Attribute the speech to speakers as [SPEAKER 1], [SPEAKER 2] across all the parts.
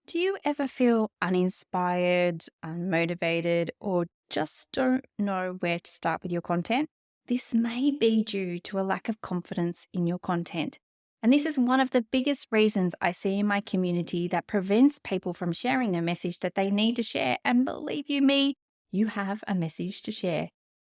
[SPEAKER 1] Do you ever feel uninspired, unmotivated, or just don't know where to start with your content? This may be due to a lack of confidence in your content. And this is one of the biggest reasons I see in my community that prevents people from sharing the message that they need to share. And believe you me, you have a message to share.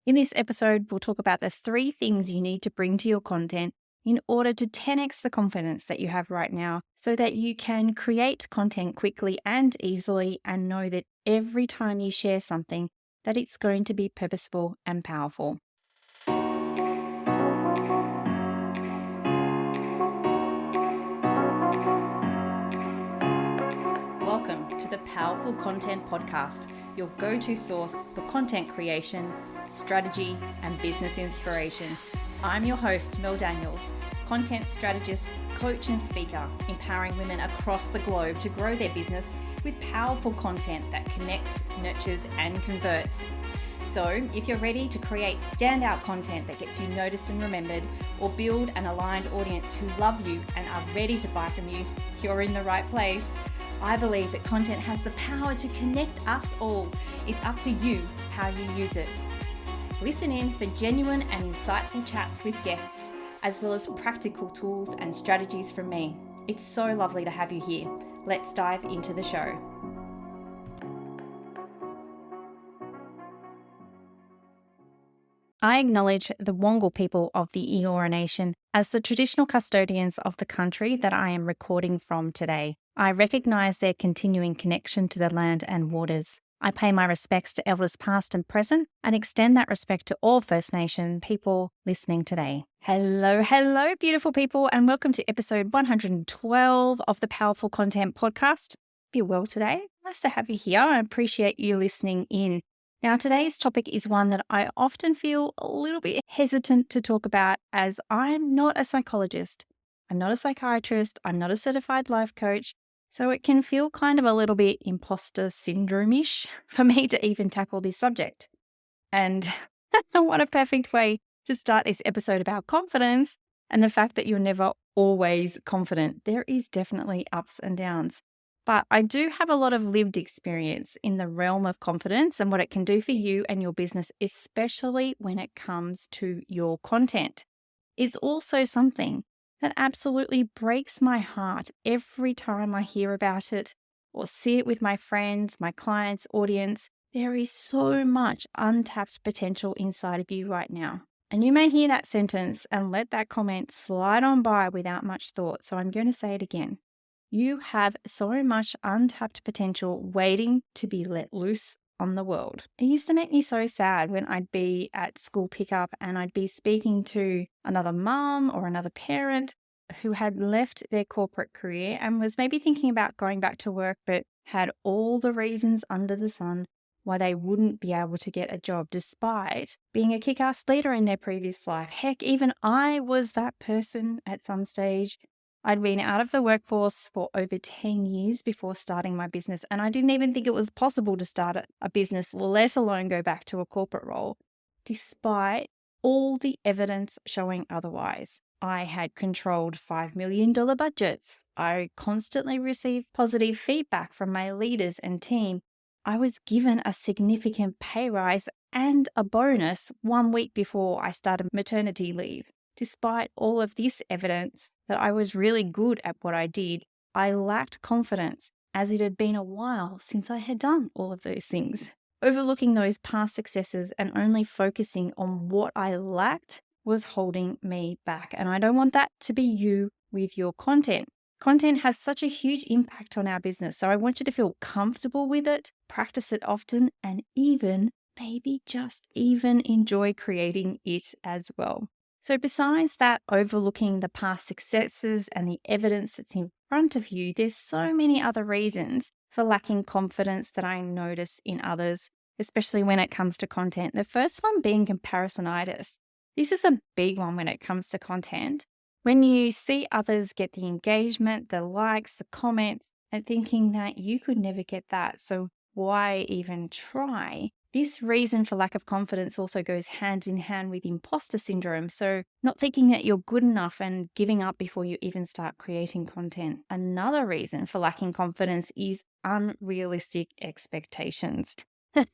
[SPEAKER 1] In this episode, we'll talk about the 3 things you need to bring to your content in order to 10x the confidence that you have right now so that you can create content quickly and easily and know that every time you share something that it's going to be purposeful and powerful. Welcome to the Powerful Content Podcast, your go-to source for content creation, strategy, and business inspiration. I'm your host, Mel Daniels, content strategist, coach, and speaker, empowering women across the globe to grow their business with powerful content that connects, nurtures, and converts. So, if you're ready to create standout content that gets you noticed and remembered, or build an aligned audience who love you and are ready to buy from you, you're in the right place. I believe that content has the power to connect us all. It's up to you how you use it. Listen in for genuine and insightful chats with guests, as well as practical tools and strategies from me. It's so lovely to have you here. Let's dive into the show. I acknowledge the Wongal people of the Eora Nation as the traditional custodians of the country that I am recording from today. I recognise their continuing connection to the land and waters. I pay my respects to elders past and present and extend that respect to all First Nation people listening today. Hello, beautiful people, and welcome to episode 112 of the Powerful Content Podcast. Be well today. Nice to have you here. I appreciate you listening in. Now, today's topic is one that I often feel a little bit hesitant to talk about as I'm not a psychologist. I'm not a psychiatrist. I'm not a certified life coach. So it can feel kind of a little bit imposter syndrome-ish for me to even tackle this subject. And what a perfect way to start this episode about confidence and the fact that you're never always confident. There is definitely ups and downs. But I do have a lot of lived experience in the realm of confidence and what it can do for you and your business, especially when it comes to your content. It's also something that absolutely breaks my heart every time I hear about it or see it with my friends, my clients, audience. There is so much untapped potential inside of you right now. And you may hear that sentence and let that comment slide on by without much thought. So I'm going to say it again. You have so much untapped potential waiting to be let loose on the world. It used to make me so sad when I'd be at school pickup and I'd be speaking to another mum or another parent who had left their corporate career and was maybe thinking about going back to work, but had all the reasons under the sun why they wouldn't be able to get a job despite being a kick-ass leader in their previous life. Heck, even I was that person at some stage. I'd been out of the workforce for over 10 years before starting my business, and I didn't even think it was possible to start a business, let alone go back to a corporate role, despite all the evidence showing otherwise. I had controlled $5 million budgets. I constantly received positive feedback from my leaders and team. I was given a significant pay rise and a bonus 1 week before I started maternity leave. Despite all of this evidence that I was really good at what I did, I lacked confidence as it had been a while since I had done all of those things. Overlooking those past successes and only focusing on what I lacked was holding me back. And I don't want that to be you with your content. Content has such a huge impact on our business. So I want you to feel comfortable with it, practice it often, and maybe just even enjoy creating it as well. So besides that, overlooking the past successes and the evidence that's in front of you, there's so many other reasons for lacking confidence that I notice in others, especially when it comes to content. The first one being comparisonitis. This is a big one when it comes to content. When you see others get the engagement, the likes, the comments, and thinking that you could never get that, so why even try? This reason for lack of confidence also goes hand in hand with imposter syndrome. So, not thinking that you're good enough and giving up before you even start creating content. Another reason for lacking confidence is unrealistic expectations.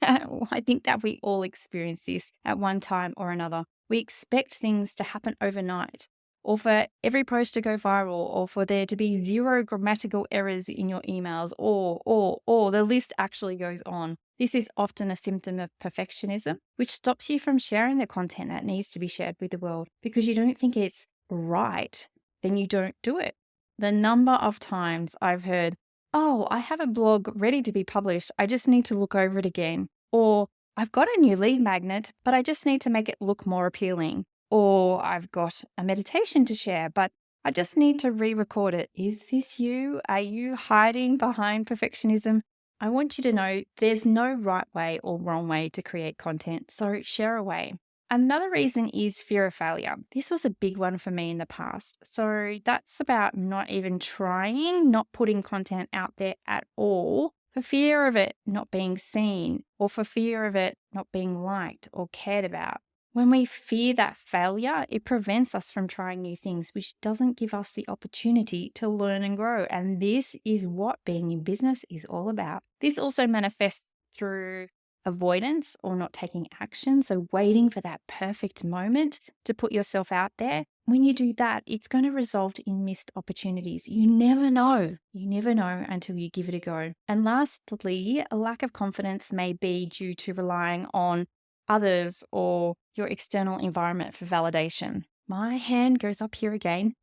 [SPEAKER 1] I think that we all experience this at one time or another. We expect things to happen overnight, or for every post to go viral, or for there to be zero grammatical errors in your emails, or the list actually goes on. This is often a symptom of perfectionism, which stops you from sharing the content that needs to be shared with the world because you don't think it's right. Then you don't do it. The number of times I've heard, "Oh, I have a blog ready to be published. I just need to look over it again." Or, "I've got a new lead magnet, but I just need to make it look more appealing." Or, "I've got a meditation to share, but I just need to re-record it." Is this you? Are you hiding behind perfectionism? I want you to know there's no right way or wrong way to create content, so share away. Another reason is fear of failure. This was a big one for me in the past. So that's about not even trying, not putting content out there at all, for fear of it not being seen, or for fear of it not being liked or cared about. When we fear that failure, it prevents us from trying new things, which doesn't give us the opportunity to learn and grow. And this is what being in business is all about. This also manifests through avoidance or not taking action. So waiting for that perfect moment to put yourself out there. When you do that, it's going to result in missed opportunities. You never know. You never know until you give it a go. And lastly, a lack of confidence may be due to relying on others or your external environment for validation. My hand goes up here again.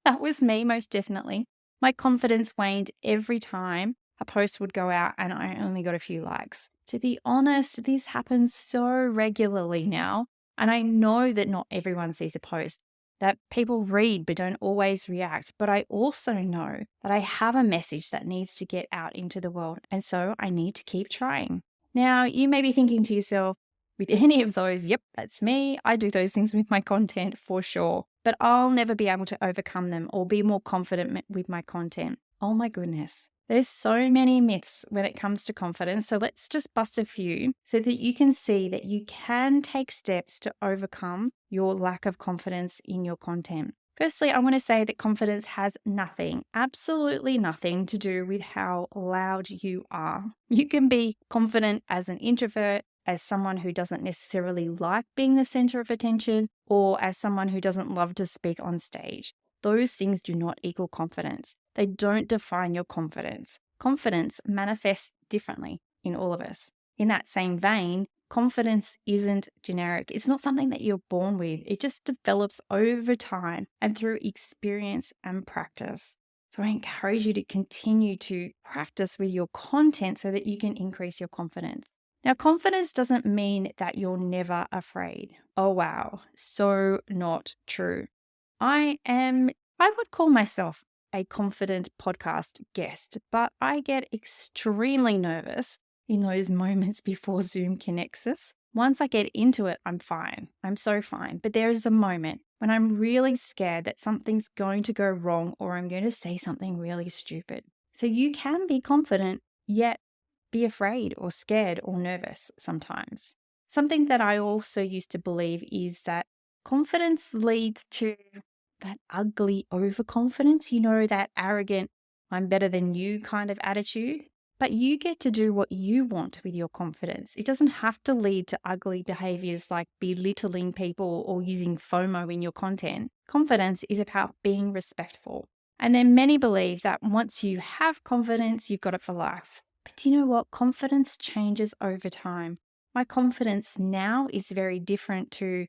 [SPEAKER 1] That was me, most definitely. My confidence waned every time a post would go out and I only got a few likes. To be honest, this happens so regularly now. And I know that not everyone sees a post, that people read but don't always react. But I also know that I have a message that needs to get out into the world. And so I need to keep trying. Now, you may be thinking to yourself, with any of those, yep, that's me. I do those things with my content for sure. But I'll never be able to overcome them or be more confident with my content. Oh my goodness. There's so many myths when it comes to confidence. So let's just bust a few so that you can see that you can take steps to overcome your lack of confidence in your content. Firstly, I want to say that confidence has nothing, absolutely nothing to do with how loud you are. You can be confident as an introvert, as someone who doesn't necessarily like being the center of attention, or as someone who doesn't love to speak on stage. Those things do not equal confidence. They don't define your confidence. Confidence manifests differently in all of us. In that same vein, confidence isn't generic. It's not something that you're born with. It just develops over time and through experience and practice. So I encourage you to continue to practice with your content so that you can increase your confidence. Now, confidence doesn't mean that you're never afraid. Oh, wow. So not true. I would call myself a confident podcast guest, but I get extremely nervous in those moments before Zoom connects us. Once I get into it, I'm fine. I'm so fine. But there is a moment when I'm really scared that something's going to go wrong or I'm going to say something really stupid. So you can be confident, yet be afraid or scared or nervous sometimes. Something that I also used to believe is that confidence leads to that ugly overconfidence, that arrogant, I'm better than you kind of attitude. But you get to do what you want with your confidence. It doesn't have to lead to ugly behaviors like belittling people or using FOMO in your content. Confidence is about being respectful. And then many believe that once you have confidence, you've got it for life. But do you know what? Confidence changes over time. My confidence now is very different to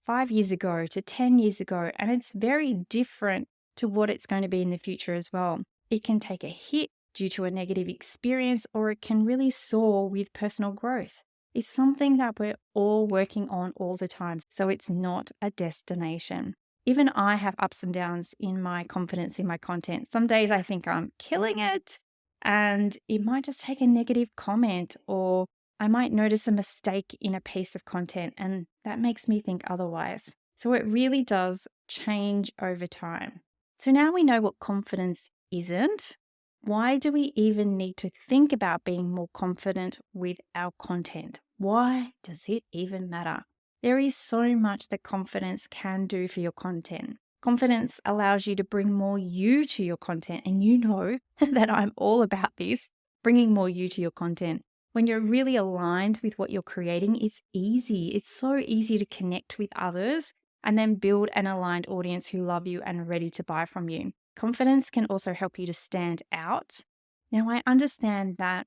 [SPEAKER 1] 5 years ago, to 10 years ago, and it's very different to what it's going to be in the future as well. It can take a hit due to a negative experience, or it can really soar with personal growth. It's something that we're all working on all the time, so it's not a destination. Even I have ups and downs in my confidence in my content. Some days I think I'm killing it, and it might just take a negative comment, or I might notice a mistake in a piece of content, and that makes me think otherwise. So it really does change over time. So now we know what confidence isn't. why do we even need to think about being more confident with our content? Why does it even matter? There is so much that confidence can do for your content. Confidence allows you to bring more you to your content. And you know that I'm all about this, bringing more you to your content. When you're really aligned with what you're creating, it's easy. It's so easy to connect with others and then build an aligned audience who love you and are ready to buy from you. Confidence can also help you to stand out. Now, I understand that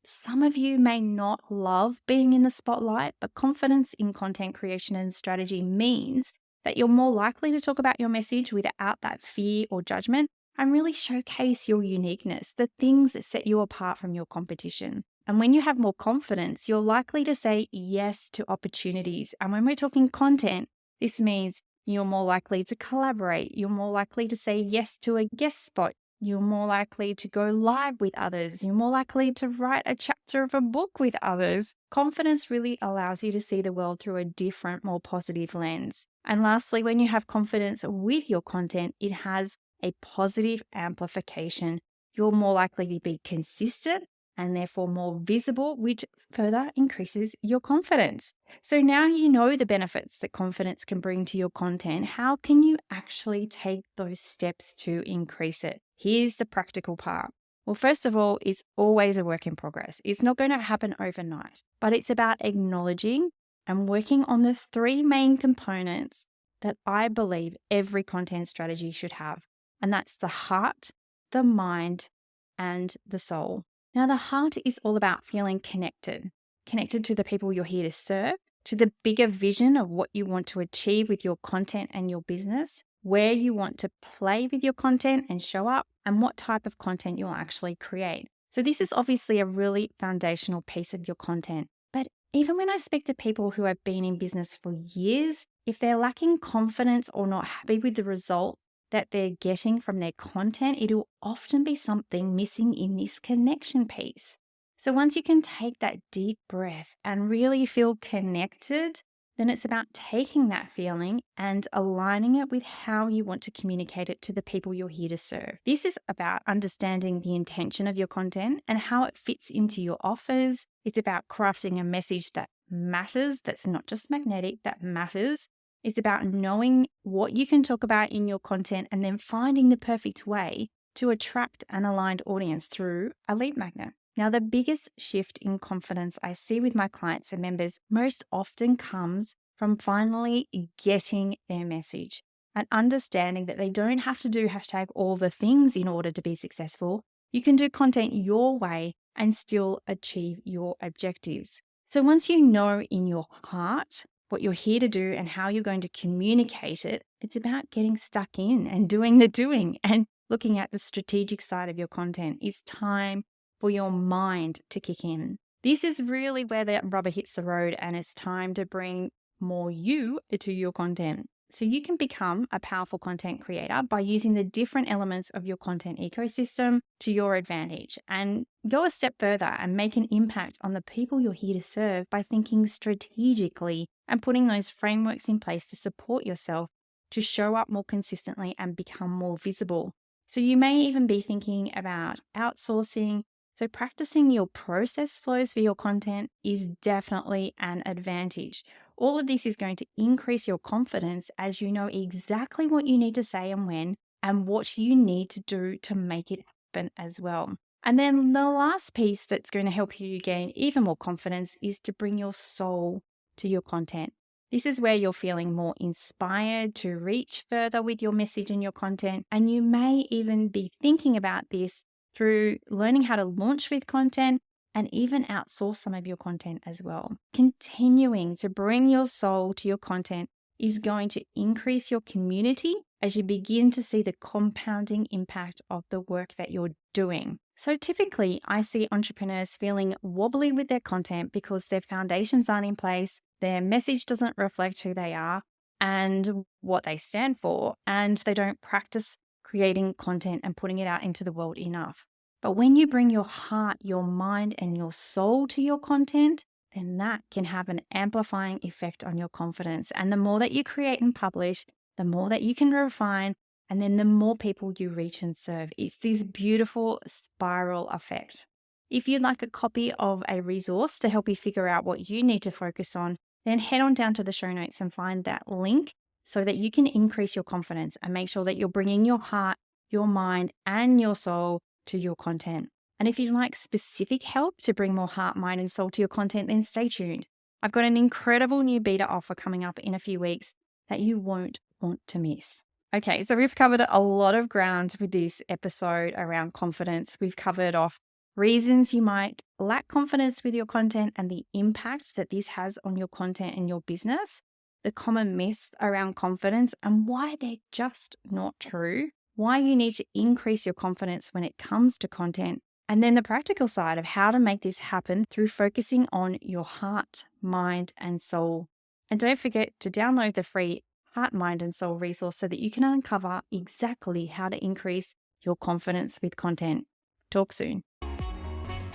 [SPEAKER 1] some of you may not love being in the spotlight, but confidence in content creation and strategy means that you're more likely to talk about your message without that fear or judgment and really showcase your uniqueness, the things that set you apart from your competition. And when you have more confidence, you're likely to say yes to opportunities. And when we're talking content, this means you're more likely to collaborate. You're more likely to say yes to a guest spot. You're more likely to go live with others. You're more likely to write a chapter of a book with others. Confidence really allows you to see the world through a different, more positive lens. And lastly, when you have confidence with your content, it has a positive amplification. You're more likely to be consistent and therefore more visible, which further increases your confidence. So now you know the benefits that confidence can bring to your content. How can you actually take those steps to increase it? Here's the practical part. Well, first of all, it's always a work in progress. It's not going to happen overnight, but it's about acknowledging and working on the three main components that I believe every content strategy should have. And that's the heart, the mind, and the soul. Now, the heart is all about feeling connected to the people you're here to serve, to the bigger vision of what you want to achieve with your content and your business, where you want to play with your content and show up, and what type of content you'll actually create. So this is obviously a really foundational piece of your content. But even when I speak to people who have been in business for years, if they're lacking confidence or not happy with the result that they're getting from their content, it'll often be something missing in this connection piece. So once you can take that deep breath and really feel connected, then it's about taking that feeling and aligning it with how you want to communicate it to the people you're here to serve. This is about understanding the intention of your content and how it fits into your offers. It's about crafting a message that matters, that's not just magnetic, that matters. It's about knowing what you can talk about in your content and then finding the perfect way to attract an aligned audience through a lead magnet. Now, the biggest shift in confidence I see with my clients and members most often comes from finally getting their message and understanding that they don't have to do #all the things in order to be successful. You can do content your way and still achieve your objectives. So once you know in your heart what you're here to do and how you're going to communicate it, it's about getting stuck in and doing the doing and looking at the strategic side of your content. It's time for your mind to kick in. This is really where the rubber hits the road, and it's time to bring more you to your content. So you can become a powerful content creator by using the different elements of your content ecosystem to your advantage, and go a step further and make an impact on the people you're here to serve by thinking strategically and putting those frameworks in place to support yourself to show up more consistently and become more visible. So you may even be thinking about outsourcing. So practicing your process flows for your content is definitely an advantage. All of this is going to increase your confidence as you know exactly what you need to say and when, and what you need to do to make it happen as well. And then the last piece that's going to help you gain even more confidence is to bring your soul to your content. This is where you're feeling more inspired to reach further with your message and your content. And you may even be thinking about this through learning how to launch with content and even outsource some of your content as well. Continuing to bring your soul to your content is going to increase your community as you begin to see the compounding impact of the work that you're doing. So typically, I see entrepreneurs feeling wobbly with their content because their foundations aren't in place, their message doesn't reflect who they are and what they stand for, and they don't practice creating content and putting it out into the world enough. But when you bring your heart, your mind, and your soul to your content, then that can have an amplifying effect on your confidence. And the more that you create and publish, the more that you can refine, And then the more people you reach and serve. It's this beautiful spiral effect. If you'd like a copy of a resource to help you figure out what you need to focus on, then head on down to the show notes and find that link so that you can increase your confidence and make sure that you're bringing your heart, your mind, and your soul to your content. And if you'd like specific help to bring more heart, mind, and soul to your content, then stay tuned. I've got an incredible new beta offer coming up in a few weeks that you won't want to miss. Okay, so we've covered a lot of ground with this episode around confidence. We've covered off reasons you might lack confidence with your content and the impact that this has on your content and your business, the common myths around confidence and why they're just not true, why you need to increase your confidence when it comes to content, and then the practical side of how to make this happen through focusing on your heart, mind, and soul. And don't forget to download the free Heart, Mind, and Soul resource so that you can uncover exactly how to increase your confidence with content. Talk soon.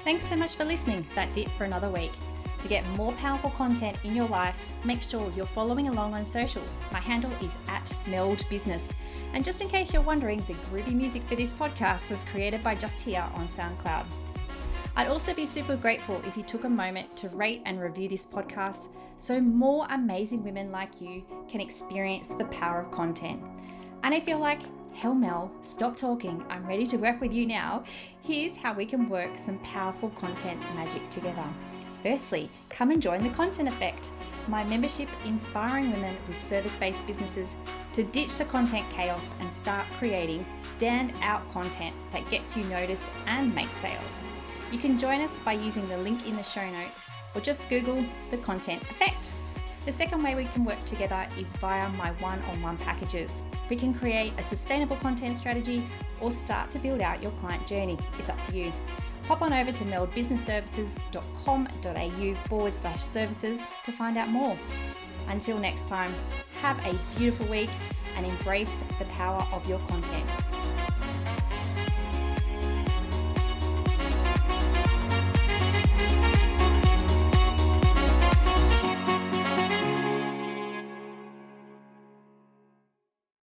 [SPEAKER 1] Thanks so much for listening. That's it for another week. To get more powerful content in your life, make sure you're following along on socials. My handle is @meldbusiness. And just in case you're wondering, the groovy music for this podcast was created by Just Here on SoundCloud. I'd also be super grateful if you took a moment to rate and review this podcast so more amazing women like you can experience the power of content. And if you're like, hell Mel, stop talking, I'm ready to work with you now, here's how we can work some powerful content magic together. Firstly, come and join the Content Effect, my membership inspiring women with service-based businesses to ditch the content chaos and start creating stand-out content that gets you noticed and makes sales. You can join us by using the link in the show notes or just Google the Content Effect. The second way we can work together is via my one-on-one packages. We can create a sustainable content strategy or start to build out your client journey. It's up to you. Hop on over to meldbusinessservices.com.au/services to find out more. Until next time, have a beautiful week and embrace the power of your content.